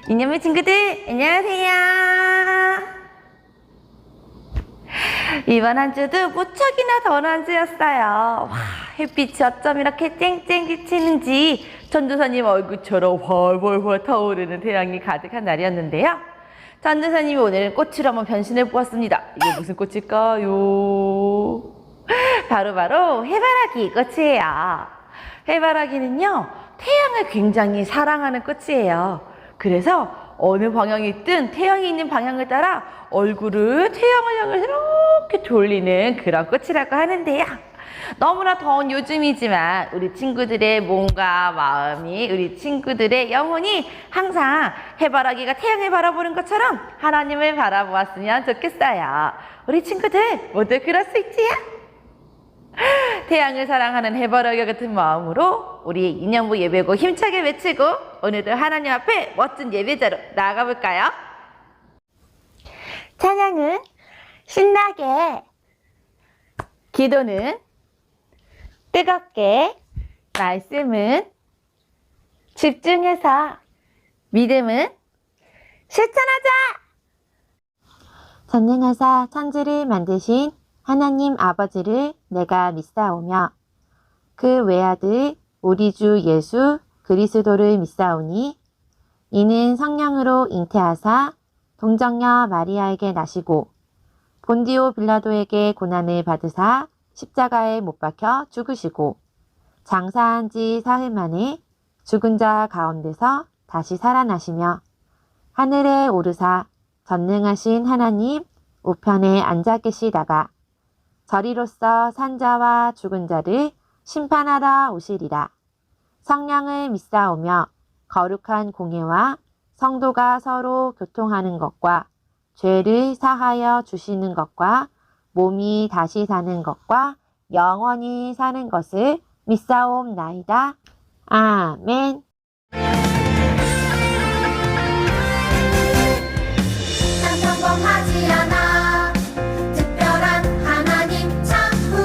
이념의 친구들, 안녕하세요. 이번 한 주도 무척이나 더운 한 주였어요. 와, 햇빛이 어쩜 이렇게 쨍쨍 비치는지 전도사님 얼굴처럼 훨훨훨 타오르는 태양이 가득한 날이었는데요. 전도사님이 오늘 꽃으로 한번 변신해 보았습니다. 이게 무슨 꽃일까요? 바로 해바라기 꽃이에요. 해바라기는요, 태양을 굉장히 사랑하는 꽃이에요. 그래서 어느 방향이 있든 태양이 있는 방향을 따라 얼굴을 태양을 향해 이렇게 돌리는 그런 꽃이라고 하는데요. 너무나 더운 요즘이지만 우리 친구들의 몸과 마음이, 우리 친구들의 영혼이 항상 해바라기가 태양을 바라보는 것처럼 하나님을 바라보았으면 좋겠어요. 우리 친구들 모두 그럴 수 있지요? 태양을 사랑하는 해바라기 같은 마음으로 우리 인연부 예배고 힘차게 외치고 오늘도 하나님 앞에 멋진 예배자로 나아가 볼까요? 찬양은 신나게, 기도는 뜨겁게, 말씀은 집중해서, 믿음은 실천하자! 전능하사 천지를 만드신 하나님 아버지를 내가 믿사오며 그 외아들 우리 주 예수 그리스도를 믿사오니 이는 성령으로 잉태하사 동정녀 마리아에게 나시고 본디오 빌라도에게 고난을 받으사 십자가에 못 박혀 죽으시고 장사한 지 사흘 만에 죽은 자 가운데서 다시 살아나시며 하늘에 오르사 전능하신 하나님 우편에 앉아 계시다가 저리로서 산자와 죽은 자를 심판하러 오시리라. 성령을 믿사오며 거룩한 공예와 성도가 서로 교통하는 것과 죄를 사하여 주시는 것과 몸이 다시 사는 것과 영원히 사는 것을 믿사옵나이다. 아멘. 난 평범하지 않아 특별한 하나님 창품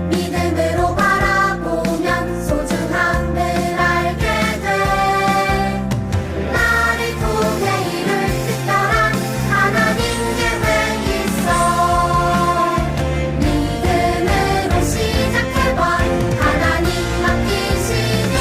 믿음으로 바라보면 소중함을 알게 돼 나를 통해 이룰 특별한 하나님 계획 있어 믿음으로 시작해봐 하나님 맡기시니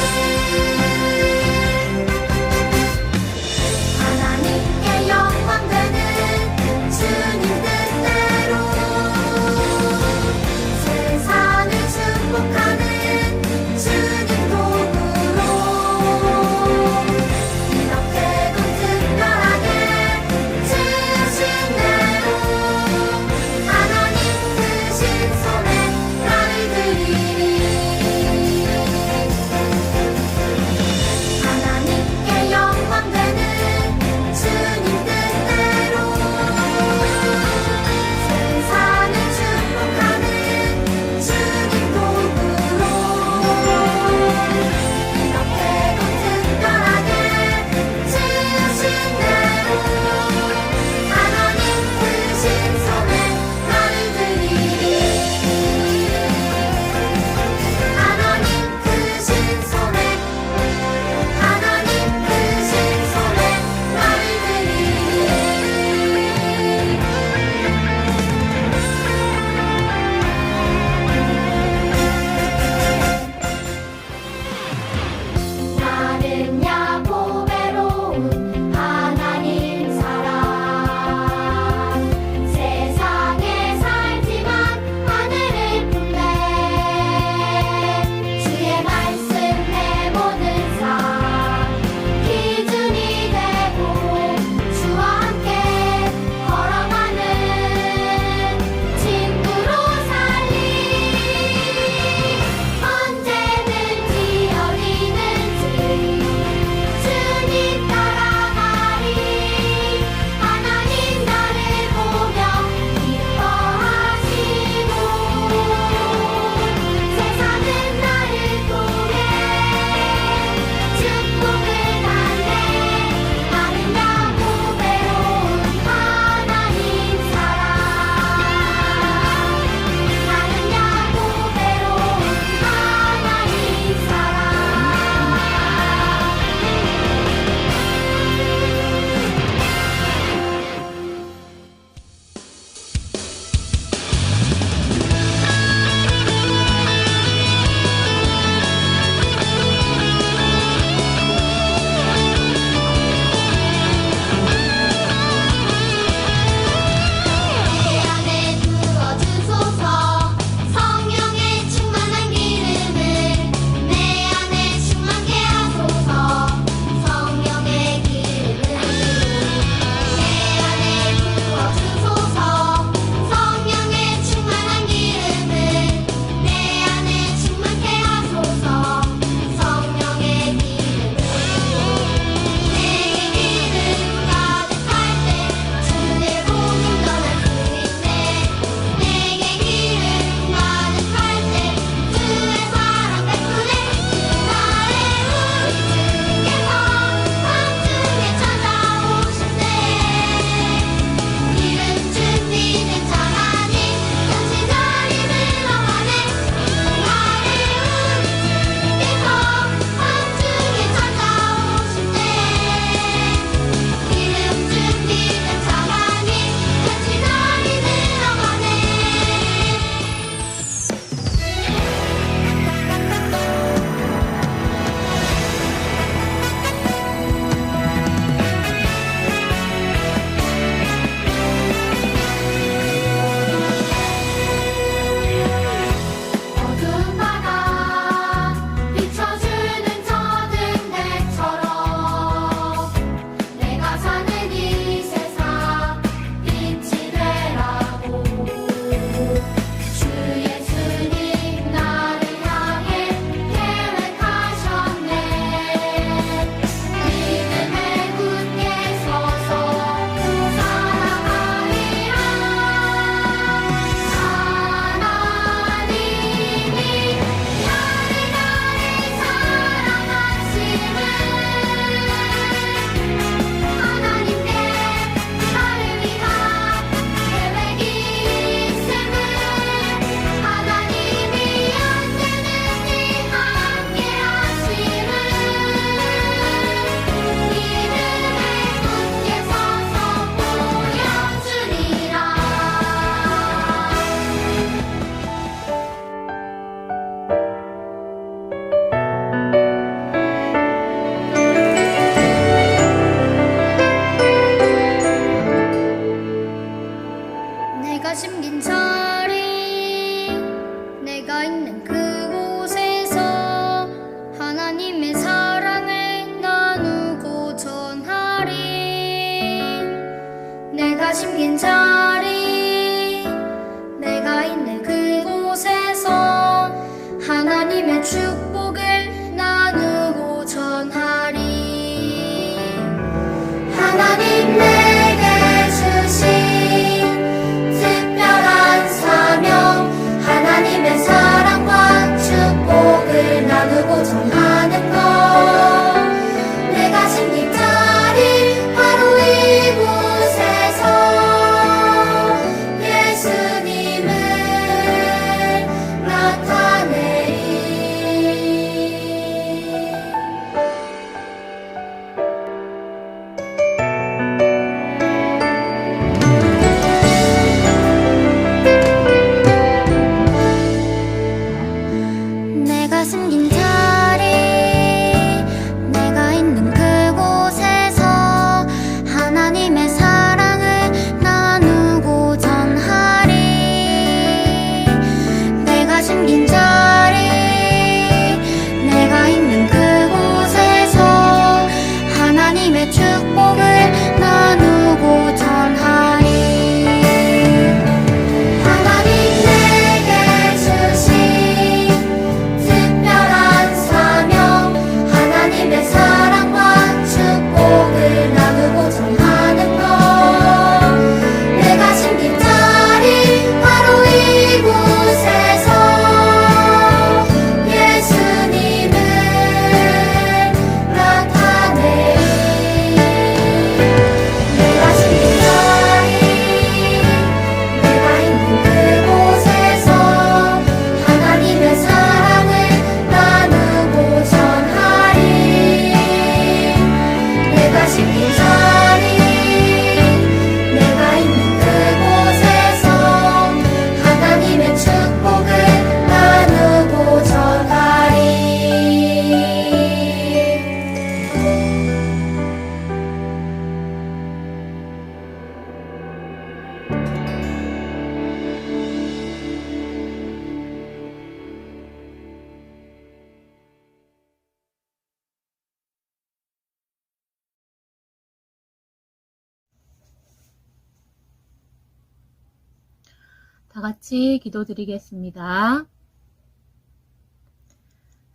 다 같이 기도드리겠습니다.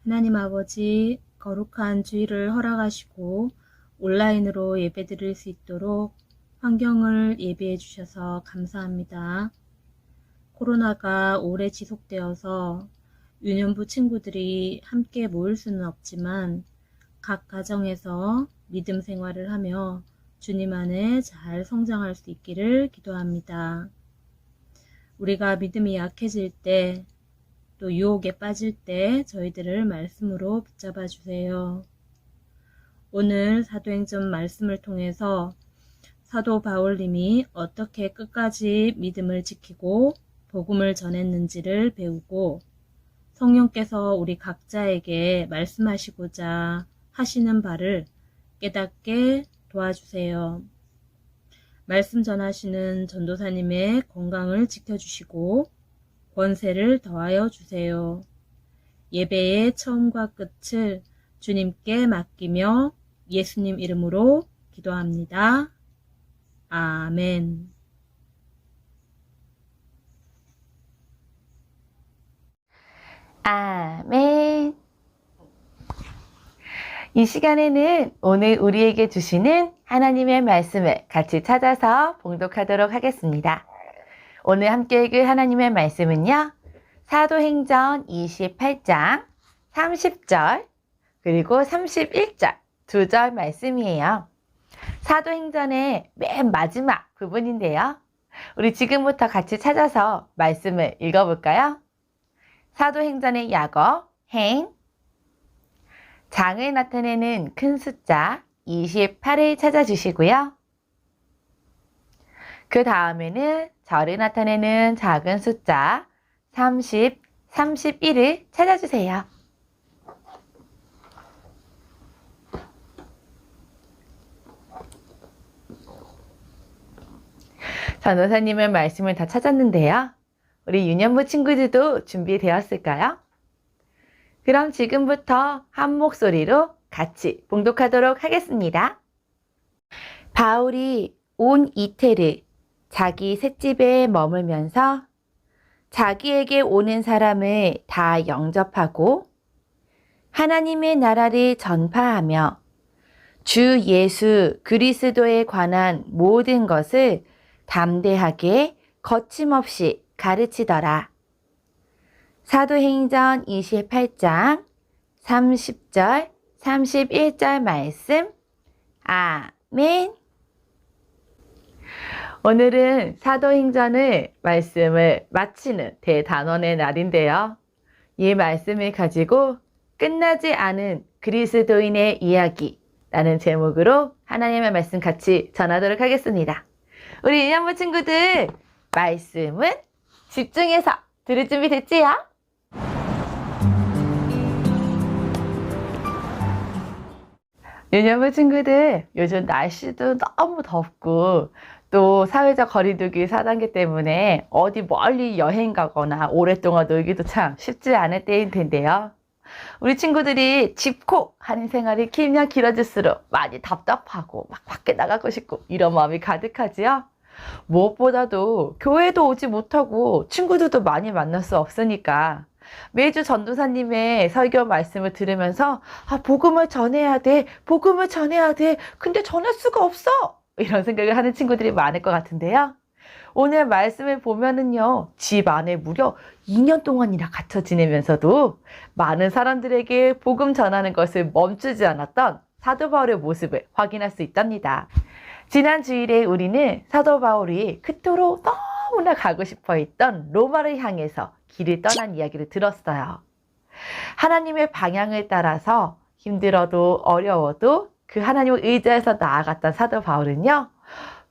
하나님 아버지, 거룩한 주일을 허락하시고 온라인으로 예배드릴 수 있도록 환경을 예비해 주셔서 감사합니다. 코로나가 오래 지속되어서 유년부 친구들이 함께 모일 수는 없지만 각 가정에서 믿음 생활을 하며 주님 안에 잘 성장할 수 있기를 기도합니다. 우리가 믿음이 약해질 때, 또 유혹에 빠질 때 저희들을 말씀으로 붙잡아 주세요. 오늘 사도행전 말씀을 통해서 사도 바울님이 어떻게 끝까지 믿음을 지키고 복음을 전했는지를 배우고 성령께서 우리 각자에게 말씀하시고자 하시는 바를 깨닫게 도와주세요. 말씀 전하시는 전도사님의 건강을 지켜주시고 권세를 더하여 주세요. 예배의 처음과 끝을 주님께 맡기며 예수님 이름으로 기도합니다. 아멘. 아멘. 이 시간에는 오늘 우리에게 주시는 하나님의 말씀을 같이 찾아서 봉독하도록 하겠습니다. 오늘 함께 읽을 하나님의 말씀은요, 사도행전 28장 30절 그리고 31절 두 절 말씀이에요. 사도행전의 맨 마지막 부분인데요. 우리 지금부터 같이 찾아서 말씀을 읽어볼까요? 사도행전의 약어 행, 장을 나타내는 큰 숫자 28을 찾아주시고요. 그 다음에는 절을 나타내는 작은 숫자 30, 31을 찾아주세요. 전도사님의 말씀을 다 찾았는데요. 우리 유년부 친구들도 준비되었을까요? 그럼 지금부터 한 목소리로 같이 봉독하도록 하겠습니다. 바울이 온 이태를 자기 셋집에 머물면서 자기에게 오는 사람을 다 영접하고 하나님의 나라를 전파하며 주 예수 그리스도에 관한 모든 것을 담대하게 거침없이 가르치더라. 사도행전 28장 30절 31절 말씀. 아멘. 오늘은 사도행전을 말씀을 마치는 대단원의 날인데요. 이 말씀을 가지고 끝나지 않은 그리스도인의 이야기라는 제목으로 하나님의 말씀 같이 전하도록 하겠습니다. 우리 유년부 친구들, 말씀은 집중해서 들을 준비 됐지요? 유년부 친구들, 요즘 날씨도 너무 덥고 또 사회적 거리두기 4단계 때문에 어디 멀리 여행 가거나 오랫동안 놀기도 참 쉽지 않을 때일 텐데요. 우리 친구들이 집콕 하는 생활이 길면 길어질수록 많이 답답하고 막 밖에 나가고 싶고 이런 마음이 가득하지요. 무엇보다도 교회도 오지 못하고 친구들도 많이 만날 수 없으니까 매주 전도사님의 설교 말씀을 들으면서 복음을 전해야 돼, 복음을 전해야 돼, 근데 전할 수가 없어, 이런 생각을 하는 친구들이 많을 것 같은데요. 오늘 말씀을 보면은요, 집 안에 무려 2년 동안이나 갇혀 지내면서도 많은 사람들에게 복음 전하는 것을 멈추지 않았던 사도 바울의 모습을 확인할 수 있답니다. 지난 주일에 우리는 사도 바울이 그토록 너무나 가고 싶어 했던 로마를 향해서 길을 떠난 이야기를 들었어요. 하나님의 방향을 따라서 힘들어도 어려워도 그 하나님을 의지해서 나아갔던 사도 바울은요,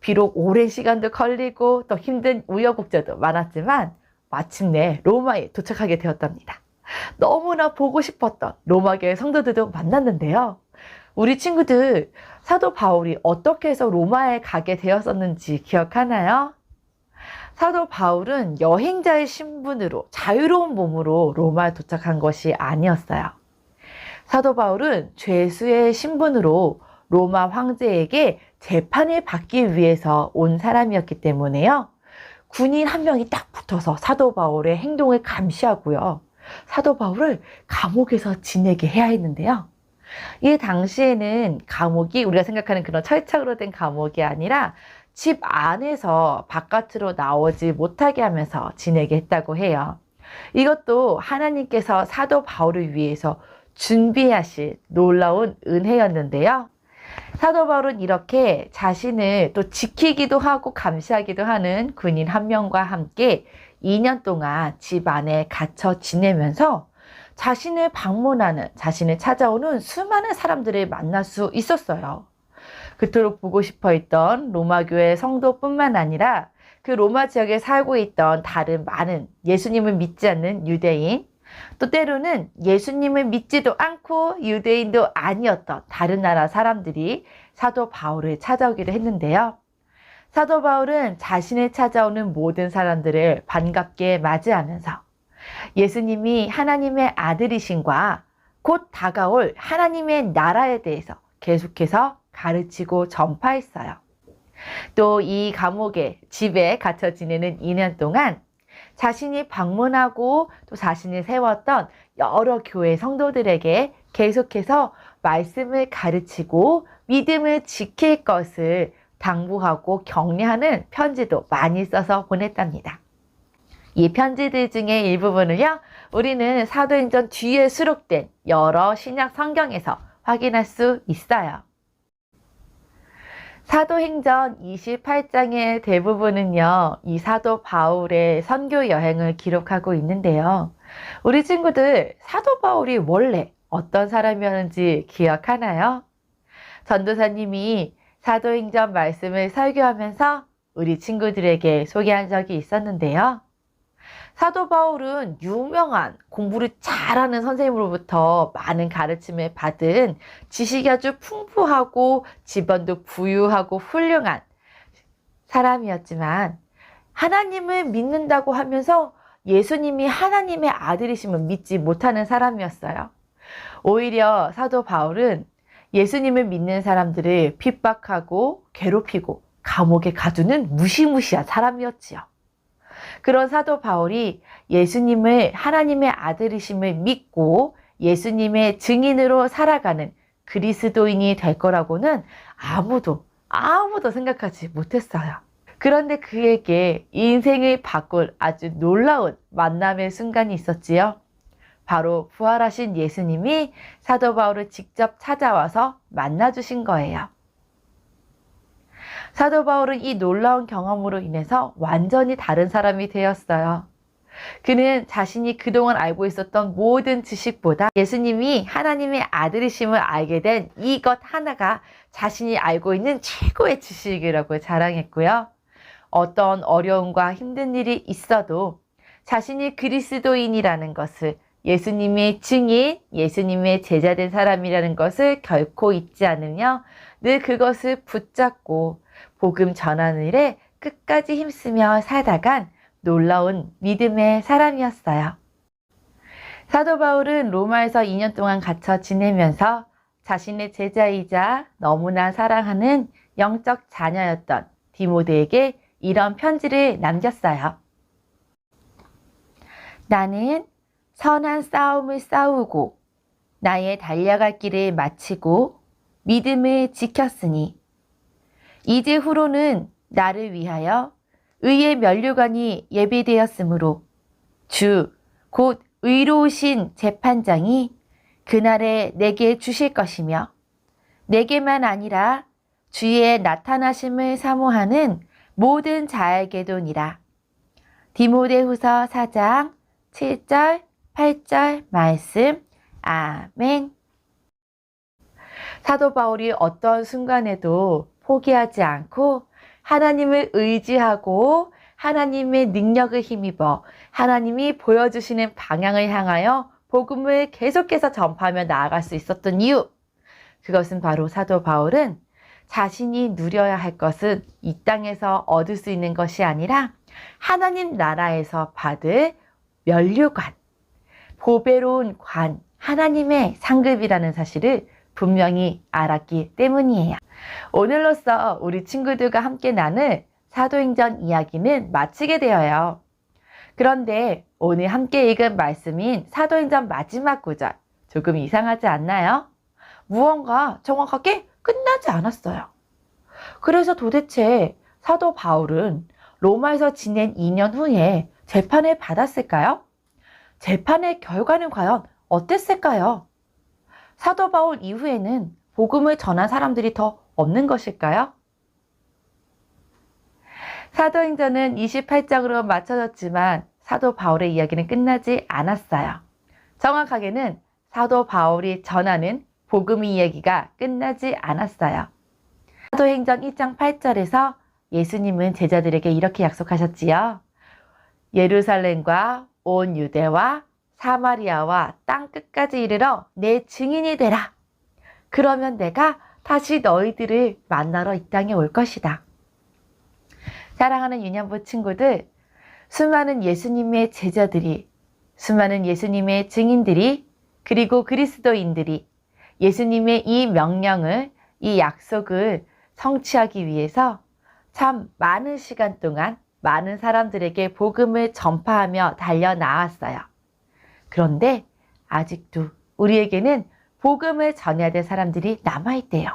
비록 오랜 시간도 걸리고 또 힘든 우여곡절도 많았지만 마침내 로마에 도착하게 되었답니다. 너무나 보고 싶었던 로마교회 성도들도 만났는데요. 우리 친구들, 사도 바울이 어떻게 해서 로마에 가게 되었었는지 기억하나요? 사도 바울은 여행자의 신분으로 자유로운 몸으로 로마에 도착한 것이 아니었어요. 사도 바울은 죄수의 신분으로 로마 황제에게 재판을 받기 위해서 온 사람이었기 때문에요. 군인 한 명이 딱 붙어서 사도 바울의 행동을 감시하고요. 사도 바울을 감옥에서 지내게 해야 했는데요. 이 당시에는 감옥이 우리가 생각하는 그런 철창으로 된 감옥이 아니라 집 안에서 바깥으로 나오지 못하게 하면서 지내게 했다고 해요. 이것도 하나님께서 사도 바울을 위해서 준비하실 놀라운 은혜였는데요. 사도 바울은 이렇게 자신을 또 지키기도 하고 감시하기도 하는 군인 한 명과 함께 2년 동안 집 안에 갇혀 지내면서 자신을 방문하는, 자신을 찾아오는 수많은 사람들을 만날 수 있었어요. 그토록 보고 싶어 했던 로마 교회 성도뿐만 아니라 그 로마 지역에 살고 있던 다른 많은 예수님을 믿지 않는 유대인, 또 때로는 예수님을 믿지도 않고 유대인도 아니었던 다른 나라 사람들이 사도 바울을 찾아오기도 했는데요. 사도 바울은 자신을 찾아오는 모든 사람들을 반갑게 맞이하면서 예수님이 하나님의 아들이신과 곧 다가올 하나님의 나라에 대해서 계속해서 가르치고 전파했어요. 또 이 감옥에, 집에 갇혀 지내는 2년 동안 자신이 방문하고 또 자신이 세웠던 여러 교회 성도들에게 계속해서 말씀을 가르치고 믿음을 지킬 것을 당부하고 격려하는 편지도 많이 써서 보냈답니다. 이 편지들 중에 일부분을요, 우리는 사도행전 뒤에 수록된 여러 신약 성경에서 확인할 수 있어요. 사도행전 28장의 대부분은요, 이 사도 바울의 선교 여행을 기록하고 있는데요. 우리 친구들, 사도 바울이 원래 어떤 사람이었는지 기억하나요? 전도사님이 사도행전 말씀을 설교하면서 우리 친구들에게 소개한 적이 있었는데요. 사도 바울은 유명한 공부를 잘하는 선생님으로부터 많은 가르침을 받은 지식이 아주 풍부하고 집안도 부유하고 훌륭한 사람이었지만 하나님을 믿는다고 하면서 예수님이 하나님의 아들이심을 믿지 못하는 사람이었어요. 오히려 사도 바울은 예수님을 믿는 사람들을 핍박하고 괴롭히고 감옥에 가두는 무시무시한 사람이었지요. 그런 사도 바울이 예수님을 하나님의 아들이심을 믿고 예수님의 증인으로 살아가는 그리스도인이 될 거라고는 아무도 생각하지 못했어요. 그런데 그에게 인생을 바꿀 아주 놀라운 만남의 순간이 있었지요. 바로 부활하신 예수님이 사도 바울을 직접 찾아와서 만나주신 거예요. 사도 바울은 이 놀라운 경험으로 인해서 완전히 다른 사람이 되었어요. 그는 자신이 그동안 알고 있었던 모든 지식보다 예수님이 하나님의 아들이심을 알게 된 이것 하나가 자신이 알고 있는 최고의 지식이라고 자랑했고요. 어떤 어려움과 힘든 일이 있어도 자신이 그리스도인이라는 것을, 예수님의 증인, 예수님의 제자된 사람이라는 것을 결코 잊지 않으며 늘 그것을 붙잡고 복음 전하는 일에 끝까지 힘쓰며 살다간 놀라운 믿음의 사람이었어요. 사도 바울은 로마에서 2년 동안 갇혀 지내면서 자신의 제자이자 너무나 사랑하는 영적 자녀였던 디모데에게 이런 편지를 남겼어요. 나는 선한 싸움을 싸우고 나의 달려갈 길을 마치고 믿음을 지켰으니 이제 후로는 나를 위하여 의의 면류관이 예비되었으므로 주 곧 의로우신 재판장이 그날에 내게 주실 것이며 내게만 아니라 주의 나타나심을 사모하는 모든 자에게도니라. 디모데후서 4장 7절 8절 말씀. 아멘. 사도 바울이 어떤 순간에도 포기하지 않고 하나님을 의지하고 하나님의 능력을 힘입어 하나님이 보여주시는 방향을 향하여 복음을 계속해서 전파하며 나아갈 수 있었던 이유, 그것은 바로 사도 바울은 자신이 누려야 할 것은 이 땅에서 얻을 수 있는 것이 아니라 하나님 나라에서 받을 면류관, 보배로운 관, 하나님의 상급이라는 사실을 분명히 알았기 때문이에요. 오늘로써 우리 친구들과 함께 나눌 사도행전 이야기는 마치게 되어요. 그런데 오늘 함께 읽은 말씀인 사도행전 마지막 구절, 조금 이상하지 않나요? 무언가 정확하게 끝나지 않았어요. 그래서 도대체 사도 바울은 로마에서 지낸 2년 후에 재판을 받았을까요? 재판의 결과는 과연 어땠을까요? 사도 바울 이후에는 복음을 전한 사람들이 더 없는 것일까요? 사도행전은 28장으로 마쳐졌지만 사도 바울의 이야기는 끝나지 않았어요. 정확하게는 사도 바울이 전하는 복음 이야기가 끝나지 않았어요. 사도행전 1장 8절에서 예수님은 제자들에게 이렇게 약속하셨지요. 예루살렘과 온 유대와 사마리아와 땅 끝까지 이르러 내 증인이 되라. 그러면 내가 다시 너희들을 만나러 이 땅에 올 것이다. 사랑하는 유년부 친구들, 수많은 예수님의 제자들이, 수많은 예수님의 증인들이, 그리고 그리스도인들이 예수님의 이 명령을, 이 약속을 성취하기 위해서 참 많은 시간 동안 많은 사람들에게 복음을 전파하며 달려나왔어요. 그런데 아직도 우리에게는 복음을 전해야 될 사람들이 남아있대요.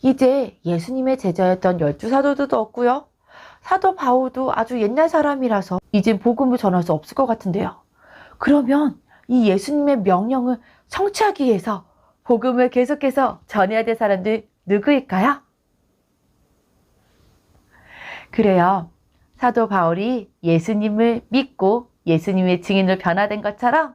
이제 예수님의 제자였던 12사도도 없고요. 사도 바울도 아주 옛날 사람이라서 이젠 복음을 전할 수 없을 것 같은데요. 그러면 이 예수님의 명령을 성취하기 위해서 복음을 계속해서 전해야 될 사람들 누구일까요? 그래요. 사도 바울이 예수님을 믿고 예수님의 증인으로 변화된 것처럼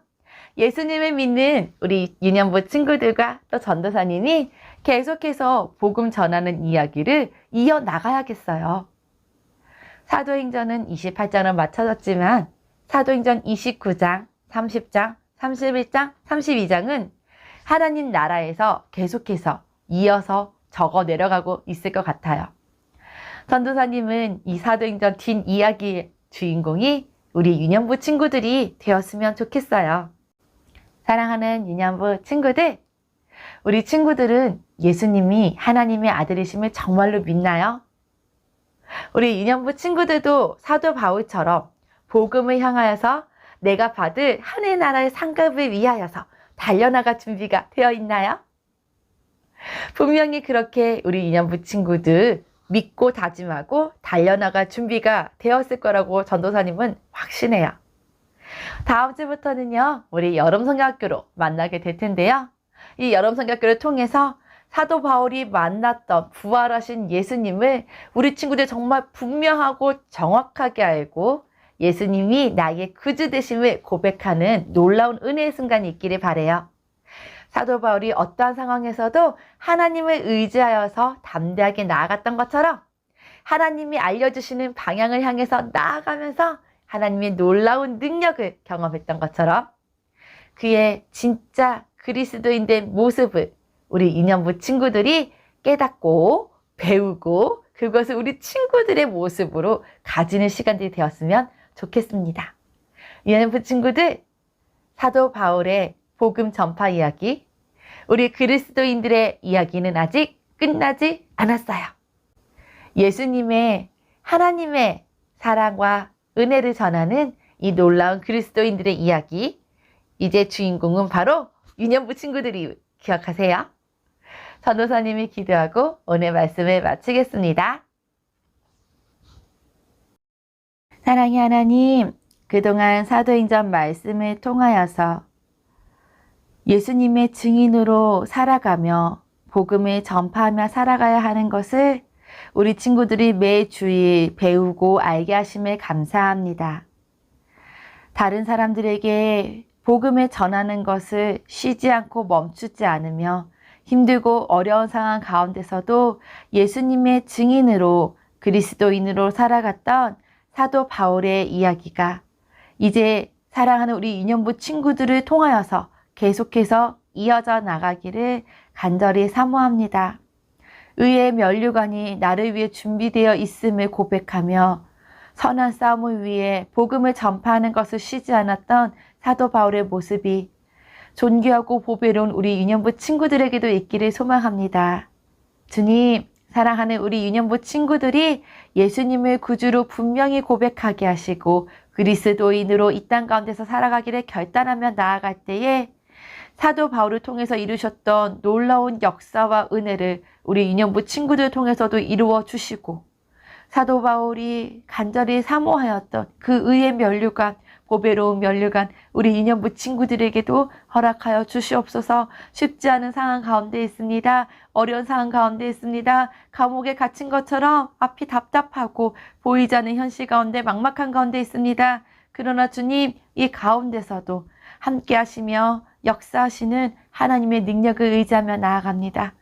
예수님을 믿는 우리 유년부 친구들과 또 전도사님이 계속해서 복음 전하는 이야기를 이어나가야겠어요. 사도행전은 28장으로 마쳐졌지만 사도행전 29장, 30장, 31장, 32장은 하나님 나라에서 계속해서 이어서 적어 내려가고 있을 것 같아요. 전도사님은 이 사도행전 뒷이야기의 주인공이 우리 유년부 친구들이 되었으면 좋겠어요. 사랑하는 유년부 친구들, 우리 친구들은 예수님이 하나님의 아들이심을 정말로 믿나요? 우리 유년부 친구들도 사도 바울처럼 복음을 향하여서 내가 받을 하늘 나라의 상급을 위하여서 달려나갈 준비가 되어 있나요? 분명히 그렇게 우리 유년부 친구들 믿고 다짐하고 달려나갈 준비가 되었을 거라고 전도사님은 확신해요. 다음 주부터는요, 우리 여름성경학교로 만나게 될 텐데요. 이 여름성경학교를 통해서 사도 바울이 만났던 부활하신 예수님을 우리 친구들 정말 분명하고 정확하게 알고 예수님이 나의 구주 되심을 고백하는 놀라운 은혜의 순간이 있기를 바라요. 사도 바울이 어떠한 상황에서도 하나님을 의지하여서 담대하게 나아갔던 것처럼 하나님이 알려주시는 방향을 향해서 나아가면서 하나님의 놀라운 능력을 경험했던 것처럼 그의 진짜 그리스도인 된 모습을 우리 유년부 친구들이 깨닫고 배우고 그것을 우리 친구들의 모습으로 가지는 시간들이 되었으면 좋겠습니다. 유년부 친구들, 사도 바울의 복음 전파 이야기, 우리 그리스도인들의 이야기는 아직 끝나지 않았어요. 예수님의 하나님의 사랑과 은혜를 전하는 이 놀라운 그리스도인들의 이야기, 이제 주인공은 바로 유년부 친구들이 기억하세요. 전도사님이 기도하고 오늘 말씀을 마치겠습니다. 사랑의 하나님, 그동안 사도행전 말씀을 통하여서 예수님의 증인으로 살아가며 복음을 전파하며 살아가야 하는 것을 우리 친구들이 매주일 배우고 알게 하심에 감사합니다. 다른 사람들에게 복음을 전하는 것을 쉬지 않고 멈추지 않으며 힘들고 어려운 상황 가운데서도 예수님의 증인으로 그리스도인으로 살아갔던 사도 바울의 이야기가 이제 사랑하는 우리 유년부 친구들을 통하여서 계속해서 이어져 나가기를 간절히 사모합니다. 의의 면류관이 나를 위해 준비되어 있음을 고백하며 선한 싸움을 위해 복음을 전파하는 것을 쉬지 않았던 사도 바울의 모습이 존귀하고 보배로운 우리 유년부 친구들에게도 있기를 소망합니다. 주님, 사랑하는 우리 유년부 친구들이 예수님을 구주로 분명히 고백하게 하시고 그리스도인으로 이 땅 가운데서 살아가기를 결단하며 나아갈 때에 사도 바울을 통해서 이루셨던 놀라운 역사와 은혜를 우리 유년부 친구들 통해서도 이루어 주시고 사도 바울이 간절히 사모하였던 그 의의 면류관, 보배로운 면류관 우리 유년부 친구들에게도 허락하여 주시옵소서. 쉽지 않은 상황 가운데 있습니다. 어려운 상황 가운데 있습니다. 감옥에 갇힌 것처럼 앞이 답답하고 보이지 않는 현실 가운데 막막한 가운데 있습니다. 그러나 주님, 이 가운데서도 함께 하시며 역사하시는 하나님의 능력을 의지하며 나아갑니다.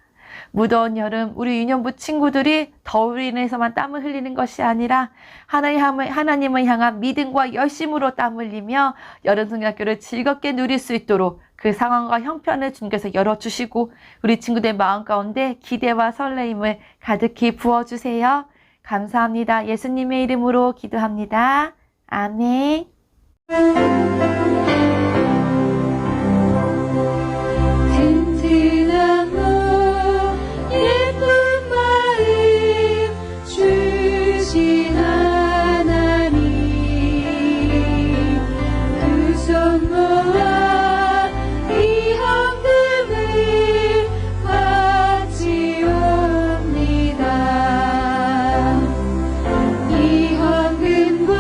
무더운 여름 우리 유년부 친구들이 더위로 인해서만 땀을 흘리는 것이 아니라 하나님을 향한 믿음과 열심으로 땀 흘리며 여름 성경학교를 즐겁게 누릴 수 있도록 그 상황과 형편을 주님께서 열어주시고 우리 친구들 마음 가운데 기대와 설레임을 가득히 부어주세요. 감사합니다. 예수님의 이름으로 기도합니다. 아멘. 튼튼한 몸 예쁜 마음 주신 하나님 두 손 모아 이 헌금을 바치옵니다. 이 헌금과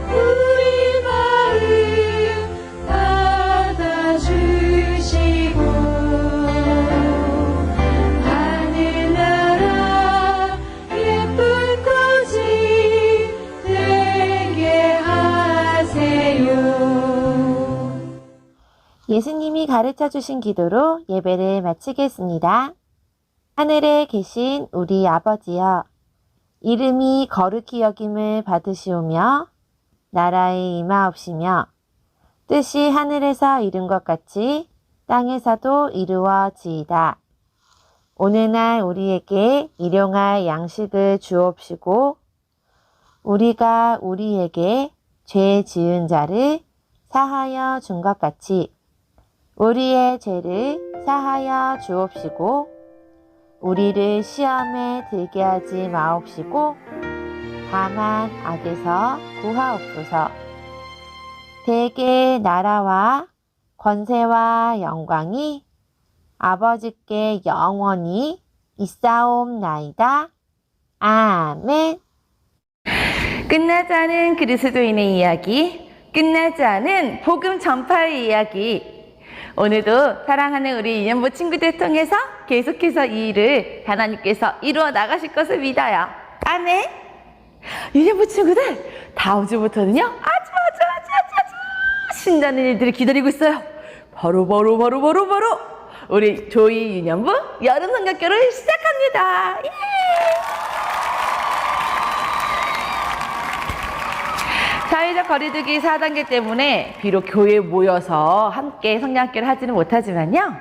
우리 마음 받아주시고 하늘나라 예쁜 꽃이 되게 하세요. 예수님이 가르쳐 주신 기도로 예배를 마치겠습니다. 하늘에 계신 우리 아버지여, 이름이 거룩히 여김을 받으시오며 나라에 임하옵시며 뜻이 하늘에서 이룬 것 같이 땅에서도 이루어지이다. 오늘날 우리에게 일용할 양식을 주옵시고 우리가 우리에게 죄 지은 자를 사하여 준 것 같이 우리의 죄를 사하여 주옵시고 우리를 시험에 들게 하지 마옵시고 다만 악에서 구하옵소서. 대개 나라와 권세와 영광이 아버지께 영원히 있사옵나이다. 아멘. 끝나지 않은 그리스도인의 이야기, 끝나지 않은 복음 전파의 이야기. 오늘도 사랑하는 우리 유년부 친구들 통해서 계속해서 이 일을 하나님께서 이루어 나가실 것을 믿어요. 아멘. 유년부 친구들, 다음 주부터는요 아주 신나는 일들이 기다리고 있어요. 바로 우리 조이 유년부 여름 성경교를 시작합니다. 예! 사회적 거리두기 4단계 때문에 비록 교회에 모여서 함께 성경학교를 하지는 못하지만요,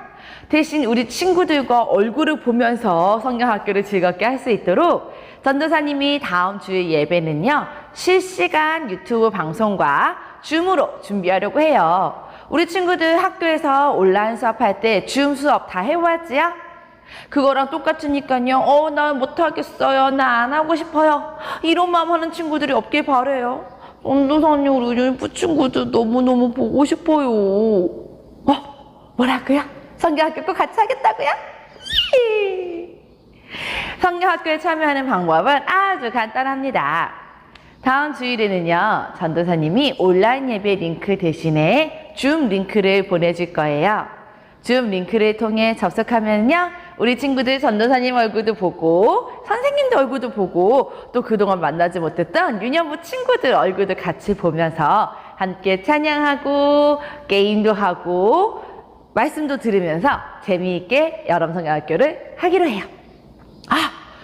대신 우리 친구들과 얼굴을 보면서 성경학교를 즐겁게 할 수 있도록 전도사님이 다음 주의 예배는요 실시간 유튜브 방송과 줌으로 준비하려고 해요. 우리 친구들 학교에서 온라인 수업할 때 줌 수업 다 해왔지요? 그거랑 똑같으니까요. 나 못하겠어요. 나 안 하고 싶어요. 이런 마음 하는 친구들이 없길 바래요. 전도사님, 우리 유년부 친구들 너무너무 보고 싶어요. 뭐라고요? 성경학교 꼭 같이 하겠다고요? 성경학교에 참여하는 방법은 아주 간단합니다. 다음 주일에는요, 전도사님이 온라인 예배 링크 대신에 줌 링크를 보내줄 거예요. 줌 링크를 통해 접속하면요, 우리 친구들 전도사님 얼굴도 보고 선생님들 얼굴도 보고 또 그동안 만나지 못했던 유년부 친구들 얼굴도 같이 보면서 함께 찬양하고 게임도 하고 말씀도 들으면서 재미있게 여름 성경학교를 하기로 해요.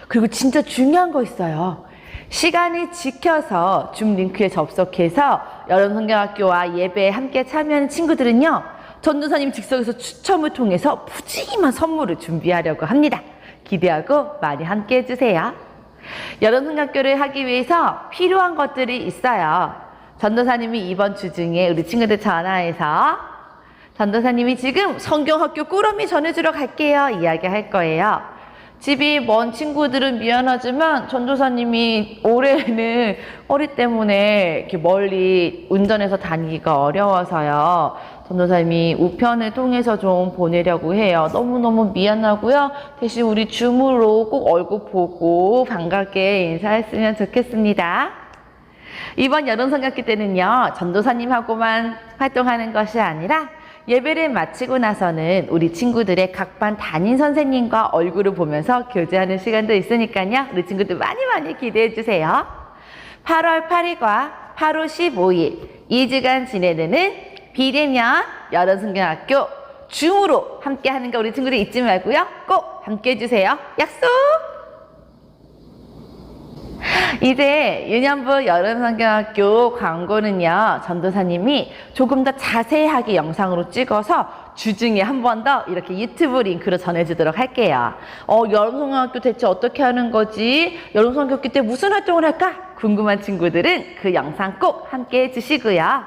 그리고 진짜 중요한 거 있어요. 시간을 지켜서 줌 링크에 접속해서 여름 성경학교와 예배에 함께 참여하는 친구들은요, 전도사님 즉석에서 추첨을 통해서 푸짐한 선물을 준비하려고 합니다. 기대하고 많이 함께 해주세요. 여름 성경학교를 하기 위해서 필요한 것들이 있어요. 전도사님이 이번 주 중에 우리 친구들 전화해서 전도사님이 지금 성경학교 꾸러미 전해주러 갈게요 이야기할 거예요. 집이 먼 친구들은 미안하지만 전도사님이 올해는 허리 때문에 이렇게 멀리 운전해서 다니기가 어려워서요. 전도사님이 우편을 통해서 좀 보내려고 해요. 너무너무 미안하고요. 대신 우리 줌으로 꼭 얼굴 보고 반갑게 인사했으면 좋겠습니다. 이번 여름성경기 때는요, 전도사님하고만 활동하는 것이 아니라 예배를 마치고 나서는 우리 친구들의 각 반 담임 선생님과 얼굴을 보면서 교제하는 시간도 있으니까요. 우리 친구들 많이 기대해 주세요. 8월 8일과 8월 15일 2주간 지내는 비대면 여름성경학교 줌으로 함께 하는 거 우리 친구들 잊지 말고요. 꼭 함께 해주세요. 약속! 이제 유년부 여름성경학교 광고는요, 전도사님이 조금 더 자세하게 영상으로 찍어서 주중에 한 번 더 이렇게 유튜브 링크로 전해주도록 할게요. 여름성경학교 대체 어떻게 하는 거지? 여름성경학교 때 무슨 활동을 할까? 궁금한 친구들은 그 영상 꼭 함께 해주시고요.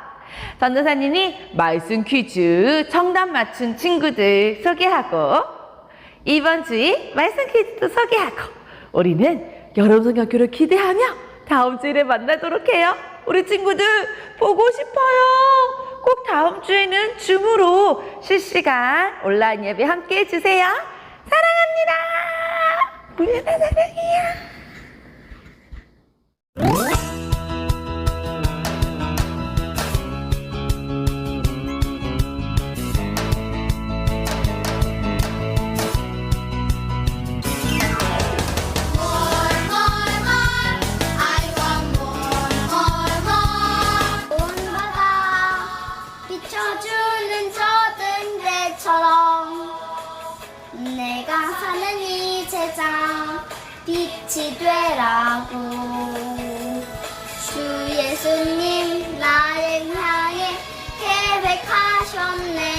전도사님이 말씀 퀴즈 정답 맞춘 친구들 소개하고 이번 주에 말씀 퀴즈도 소개하고 우리는 여름성경학교를 기대하며 다음 주에 만나도록 해요. 우리 친구들 보고 싶어요. 꼭 다음 주에는 줌으로 실시간 온라인 예배 함께 해주세요. 사랑합니다. 우리는 사랑해요. I want more. 온 바다 비춰주는 저 등대처럼 내가 사는 이 세상 빛이 되라고 주 예수님 나를 향해 계획하셨네.